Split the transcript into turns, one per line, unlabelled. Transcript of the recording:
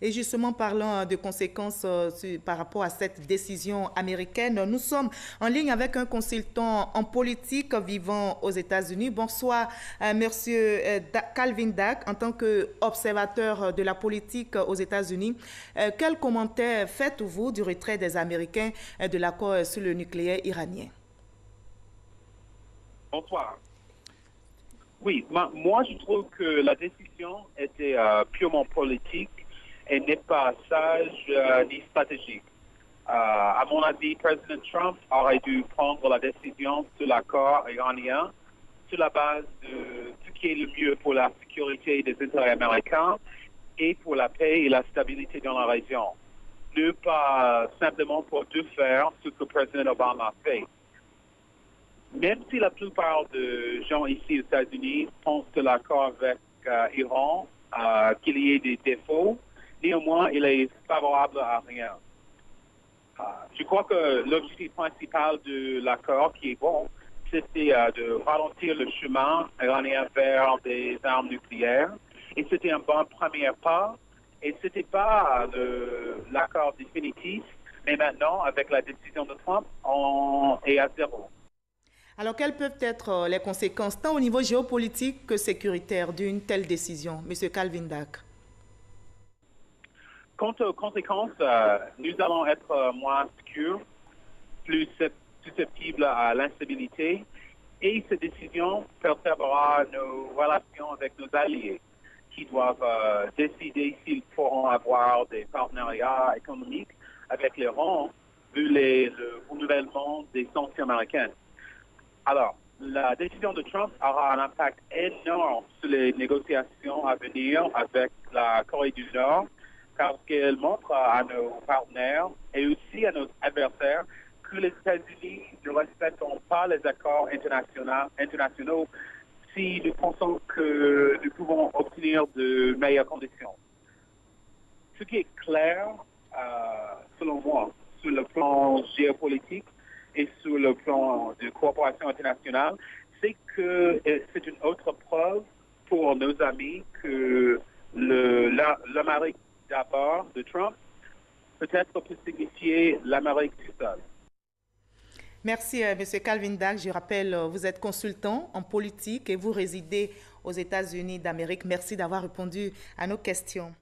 Et justement, parlant de conséquences par rapport à cette décision américaine, nous sommes en ligne avec un consultant en politique vivant aux États-Unis. Bonsoir, Monsieur Calvin Dack, en tant qu'observateur de la politique aux États-Unis. Quel commentaire faites-vous du retrait des Américains de l'accord sur le nucléaire iranien?
Bonsoir. Oui, moi je trouve que la décision était purement politique et n'est pas sage ni stratégique. À mon avis, Président Trump aurait dû prendre la décision sur l'accord iranien sur la base de ce qui est le mieux pour la sécurité des intérêts américains et pour la paix et la stabilité dans la région. Ne pas simplement pour faire ce que le président Obama a fait. Même si la plupart des gens ici aux États-Unis pensent que l'accord avec Iran, qu'il y ait des défauts, néanmoins, il est favorable à rien. Je crois que l'objectif principal de l'accord, qui est bon, c'était de ralentir le chemin iranien vers des armes nucléaires. Et c'était un bon premier pas. Et ce n'était pas l'accord définitif, mais maintenant, avec la décision de Trump, on est à zéro.
Alors, quelles peuvent être les conséquences, tant au niveau géopolitique que sécuritaire, d'une telle décision, Monsieur Calvin Dack?
Quant aux conséquences, nous allons être moins sûrs, plus susceptibles à l'instabilité, et cette décision perturbera nos relations avec nos alliés, qui doivent décider s'ils pourront avoir des partenariats économiques avec l'Iran, vu le renouvellement des sanctions américaines. Alors, la décision de Trump aura un impact énorme sur les négociations à venir avec la Corée du Nord, parce qu'elle montre à nos partenaires et aussi à nos adversaires que les États-Unis ne respecteront pas les accords internationaux si nous pensons que nous pouvons obtenir de meilleures conditions. Ce qui est clair, selon moi, sur le plan géopolitique, et sur le plan de coopération internationale, c'est que c'est une autre preuve pour nos amis que l'Amérique d'abord de Trump peut-être peut signifier l'Amérique tout seul.
Merci, M. Calvin Dack. Je rappelle, vous êtes consultant en politique et vous résidez aux États-Unis d'Amérique. Merci d'avoir répondu à nos questions.